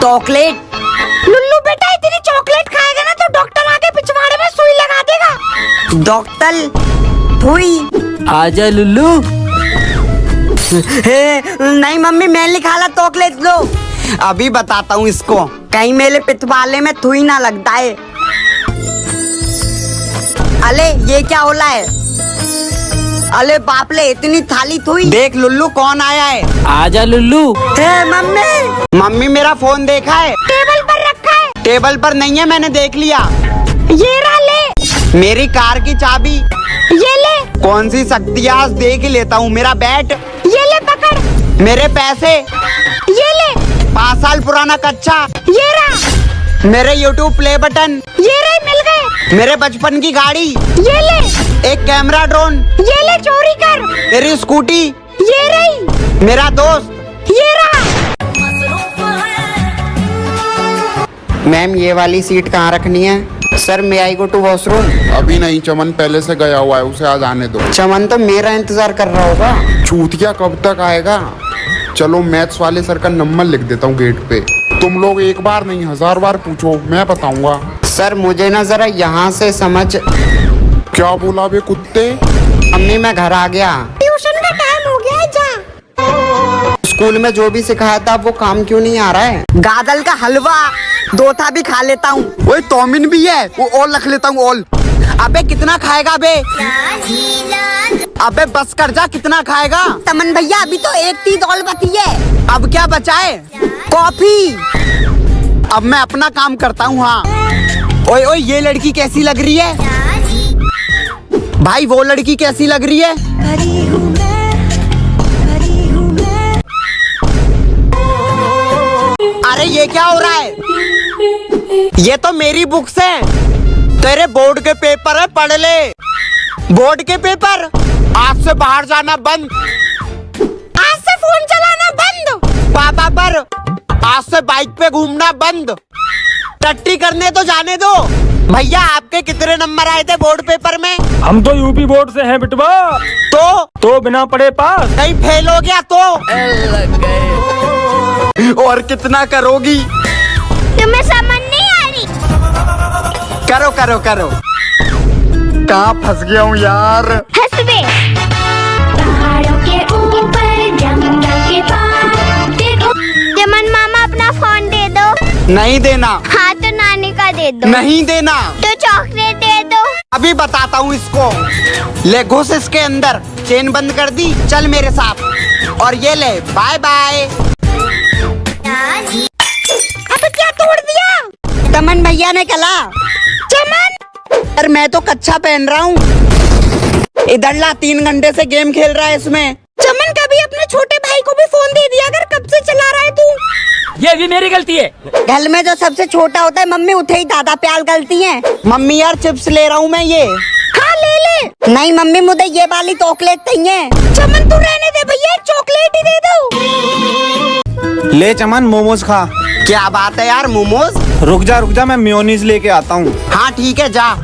Chocolate. Lulu बेटा इतनी chocolate खाएगा ना तो डॉक्टर आके पिछवाड़े में सुई लगा देगा। डॉक्टर हुई। आजा लुल्लू। नहीं मम्मी मैं नहीं खाला चॉकलेट लो। अभी बताता हूँ इसको, कहीं मेरे पिछवाड़े में थुई ना लगता है। अले ये क्या हो रहा है? अले बाप ले इतनी थाली थुई। देख लुल्लू कौन आया है। आजा लुल्लू। मम्मी मम्मी मेरा फोन देखा है? टेबल पर रखा है। टेबल पर नहीं है, मैंने देख लिया। ये रहा ले। मेरी कार की चाबी। ये ले। कौन सी शक्ति आज देख लेता हूँ। मेरा बैट। ये ले पकड़। मेरे पैसे। ये ले। 5 साल पुराना कच्चा। ये रहा। मेरे YouTube प्ले बटन। ये रहे मिल गए। मेरे बचपन की गाड़ी। ये ले। एक कैमरा ड्रोन। ये ले चोरी कर। मेरी स्कूटी। ये रही। मेरा दोस्त। ये रहा। मैम ये वाली सीट कहाँ रखनी है? सर मैं आई गो टू वॉशरूम। अभी नहीं, चमन पहले से गया हुआ है, उसे आज आने दो। चमन तो मेरा इंतजार कर रहा होगा। चूतिया कब तक आएगा? चलो मैथ्स वाले सर का नंबर लिख देता हूँ गेट पे। तुम लोग एक बार नहीं 1000 बार पूछो, मैं बताऊंगा। सर मुझे ना जरा यहाँ से समझ। क्या बोला बे कुत्ते? मम्मी मैं घर आ गया। ट्यूशन का टाइम हो गया है, जा। स्कूल में जो भी सिखाया था वो काम क्यों नहीं आ रहा है? गाजल का हलवा दोथा भी खा लेता हूँ। वो तोमिन भी है, वो और रख लेता हूँ और। अबे कितना खाएगा बे? अबे बस कर जा, कितना खाएगा? तमन भैया अभी तो एक चीज और बची है। अब क्या बचा है? कॉफी। अब मैं अपना काम करता हूँ। हाँ ओए ओए ये लड़की कैसी लग रही है? भाई वो लड़की कैसी लग रही है? अरे ये क्या हो रहा है? ये तो मेरी बुक्स है। तेरे बोर्ड के पेपर है, पढ़ ले। बोर्ड के पेपर। आज से बाहर जाना बंद। आज से फोन चलाना बंद। पापा पर। आज से बाइक पे घूमना बंद। टट्टी करने तो जाने दो। भैया आपके कितने नंबर आए थे बोर्ड पेपर में? हम तो यूपी बोर्ड से हैं बिटवा। तो बिना पढ़े पास। कहीं फेल हो गया तो? और कितना करोगी? तुम्हें समझ नहीं आ रही? करो करो करो। कहाँ फंस गया हूँ यार। हंस दे। पहाड़ों के ऊपर जंगल के पास देखो। जमन मामा अपना फोन दे दो। नहीं देना। हाँ तो नानी का दे दो। नहीं देना। तो चॉकलेट दे दो। अभी बताता हूँ इसको। ले घुस इसके अंदर। चेन बंद कर दी, चल मेरे साथ। और ये ले, बाय बाय। अब क्या तोड़ दिया? तमन भैया ने कला। चमन यार मैं तो कच्चा पहन रहा हूँ। इधर ला 3 घंटे से गेम खेल रहा है इसमें। चमन कभी अपने छोटे भाई को भी फोन दे दिया अगर कब से चला रहा है तू। ये भी मेरी गलती है। घर में जो सबसे छोटा होता है मम्मी उठे ही दादा प्यार गलती है। मम्मी यार चिप्स ले रहा हूँ मैं ये। हाँ ले ले। नहीं मम्मी मुझे ये वाली चॉकलेट चाहिए। चमन तू रहने दे भैया, चॉकलेट ही दे दो। ले चमन मोमोज खा। क्या बात है यार, मोमोज? रुक जा मैं मेयोनीज लेके आता हूँ। हाँ ठीक है जा।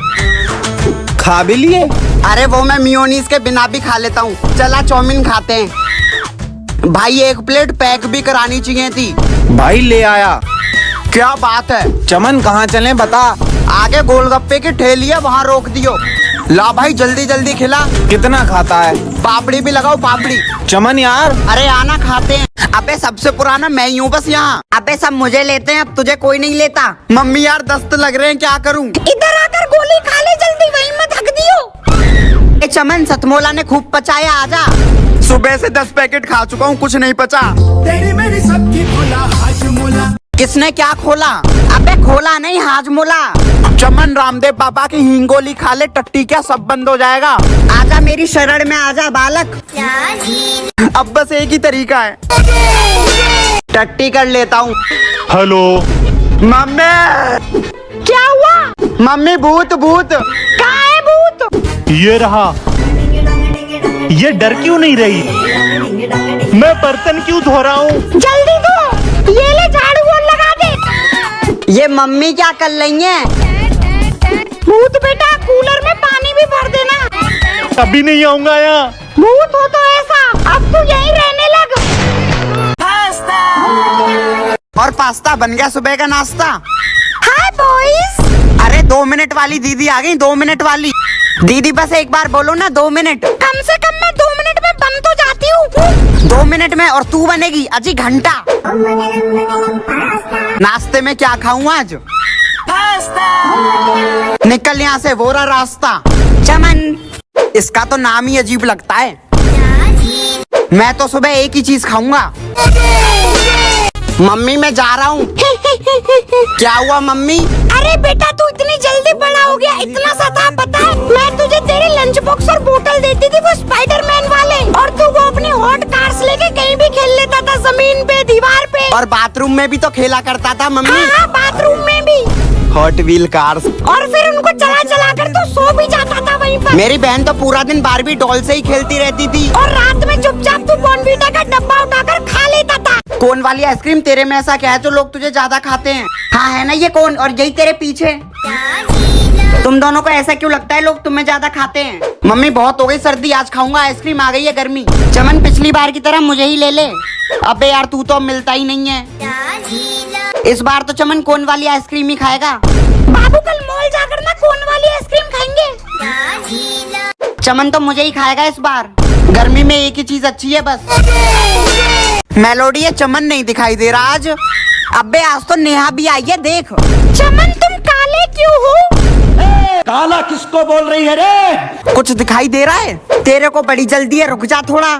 खा भी लिए? अरे वो मैं मेयोनीज के बिना भी खा लेता हूँ। चला चाउमीन खाते हैं। भाई 1 प्लेट पैक भी करानी चाहिए थी। भाई ले आया। क्या बात है? चमन कहाँ चलें बता। आगे गोलगप्पे की ठेली है, वहाँ रोक दियो। ला भाई जल्दी जल्दी खिला। कितना खाता है? पापड़ी भी लगाओ, पापड़ी। चमन यार। अरे आना खाते हैं। अबे सबसे पुराना मैं ही हूँ बस यहाँ। अबे सब मुझे लेते हैं, अब तुझे कोई नहीं लेता। मम्मी यार दस्त लग रहे हैं, क्या करूँ? इधर आकर गोली खा ले जल्दी, वहीं मत हक दियो। चमन सतमोला ने खूब पचाया, आजा। सुबह से 10 पैकेट खा चुका हूँ, कुछ नहीं पचा। तेरी मेरी सबकी खोला हाजमोला। किसने क्या खोला? अबे खोला नहीं, हाजमोला। चमन रामदेव बाबा की हिंगोली खा ले, टट्टी क्या सब बंद हो जाएगा। आजा मेरी शरण में आजा बालक। अब बस एक ही तरीका है, टट्टी कर लेता हूँ। Hello mummy. क्या हुआ? मम्मी भूत भूत। कहाँ है भूत? ये रहा। ये डर क्यों नहीं रही? मैं बर्तन क्यों धो रहा हूँ? जल्दी दो। ये ले झाड़ू और लगा दे। ये मम्मी क्या कर रही है? भूत बेटा कूलर में पानी भी भर देना। अभी नहीं आऊंगा यहाँ। भूत हो तो ऐसा, अब तू यहीं रहने लग। और पास्ता बन गया सुबह का नाश्ता। हाय बॉयज। अरे 2 मिनट वाली दीदी आ गई, 2 मिनट वाली दीदी। बस एक बार बोलो ना 2 मिनट। कम से कम मैं 2 मिनट में बन तो जाती हूँ। 2 मिनट में और तू बनेगी अजी घंटा। नाश्ते में क्या खाऊं आज? निकल यहाँ से, वो रहा रास्ता। चमन, इसका तो नाम ही अजीब लगता है। मैं तो सुबह एक ही चीज खाऊंगा। मम्मी मैं जा रहा हूँ। क्या हुआ मम्मी? अरे बेटा तू इतनी जल्दी बड़ा हो गया, इतना सा था पता है? मैं तुझे तेरे लंच बॉक्स और बोतल देती थी वो स्पाइडरमैन वाले, और तू वो अपनी हॉट कार्स लेके कहीं भी खेल लेता था, जमीन पे, दीवार पे। और बाथरूम में भी तो खेला करता था मम्मी। हाँ, बाथरूम में भी। Hot wheel cars. और फिर उनको चला चला कर तो सो भी जाता था वहीं पर। मेरी बहन तो पूरा दिन बारबी डॉल से ही खेलती रहती थी। और रात में चुपचाप तू बॉर्नवीटा का डब्बा उठाकर खा लेता था। कोन वाली आइसक्रीम तेरे में ऐसा क्या है जो लोग तुझे ज्यादा खाते हैं? हाँ है ना ये कोन, और यही तेरे पीछे। तुम दोनों को ऐसा क्यों लगता है लोग तुम्हें ज्यादा खाते हैं? मम्मी बहुत हो गई सर्दी, आज खाऊंगा आइसक्रीम, आ गई है गर्मी। चमन पिछली बार की तरह मुझे ही ले ले। अबे यार तू तो मिलता ही नहीं है। इस बार तो चमन कोन वाली आइसक्रीम ही खाएगा। बाबू कल मॉल जाकर ना कोन वाली आइसक्रीम खाएंगे। चमन तो मुझे ही खाएगा इस बार। गर्मी में एक ही चीज अच्छी है बस। मेलोडी है, चमन नहीं दिखाई दे रहा आज। अबे आज तो नेहा भी आई है देख। चमन तुम काले क्यों हो? काला किसको बोल रही है रे? कुछ दिखाई दे रहा है? तेरे को बड़ी जल्दी है, रुक जा थोड़ा।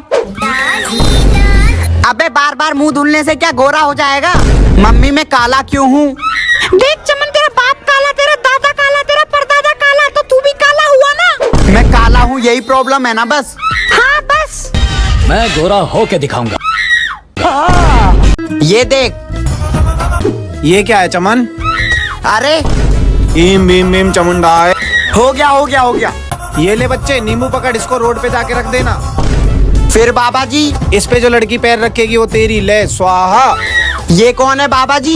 अबे बार बार मुंह धुलने से क्या गोरा हो जाएगा? मम्मी मैं काला क्यों हूँ? देख चमन, तेरा बाप काला, तेरा दादा काला, तेरा परदादा काला, तो तू भी काला हुआ ना। मैं काला हूँ यही प्रॉब्लम है ना बस। हाँ बस। मैं गोरा होके दिखाऊंगा। ये देख। ये क्या है चमन? अरे इम बीम बीम चमुंडा है। हो गया हो गया हो गया। ये ले बच्चे, नींबू पकड़, इसको रोड पे जाके रख देना। फिर बाबा जी? इस पे जो लड़की पैर रखेगी वो तेरी, ले स्वाहा। ये कौन है बाबा जी?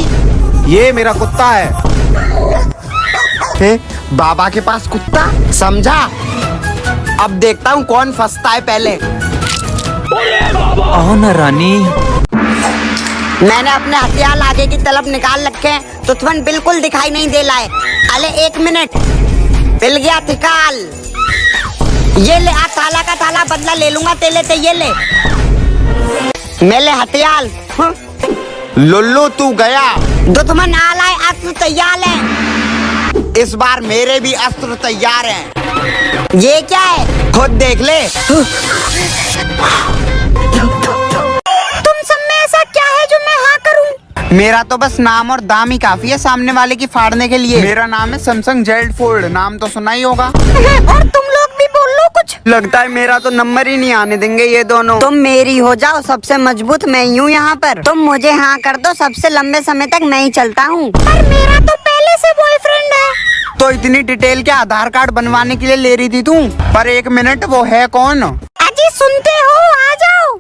ये मेरा कुत्ता है। बाबा के पास कुत्ता? समझा। अब देखता हूँ कौन फंसता है पहले। आओ ना रानी। मैंने अपने हथियार आगे की तरफ निकाल रखे हैं, दुश्मन बिल्कुल दिखाई नहीं दे लाए। अरे 1 मिनट, मिल गया थिकाल। ये ले, आ ताला का ताला बदला ले लूंगा तेले ते। ये ले मेरे हथियार। लुल्लू तू गया। दुश्मन आलाए, अस्त्र तैयार है। इस बार मेरे भी अस्त्र तैयार हैं। ये क्या है खुद देख ले। तुम सब में ऐसा क्या है जो मैं हाँ करूं? मेरा तो बस नाम और दाम ही काफी है सामने वाले की फाड़ने के लिए। मेरा नाम है सैमसंग जेड फोल्ड, नाम तो सुना ही होगा। और तुम लोग भी बोल लो कुछ। लगता है मेरा तो नंबर ही नहीं आने देंगे ये दोनों। तुम मेरी हो जाओ, सबसे मजबूत मैं ही हूँ यहाँ पर। तुम मुझे हाँ कर दो, सबसे लंबे समय तक मैं ही चलता हूँ। पर मेरा तो पहले से बॉयफ्रेंड है। तो इतनी डिटेल के आधार कार्ड बनवाने के लिए ले रही थी तू? पर 1 मिनट, वो है कौन? अजी सुनते हो, आ जाओ।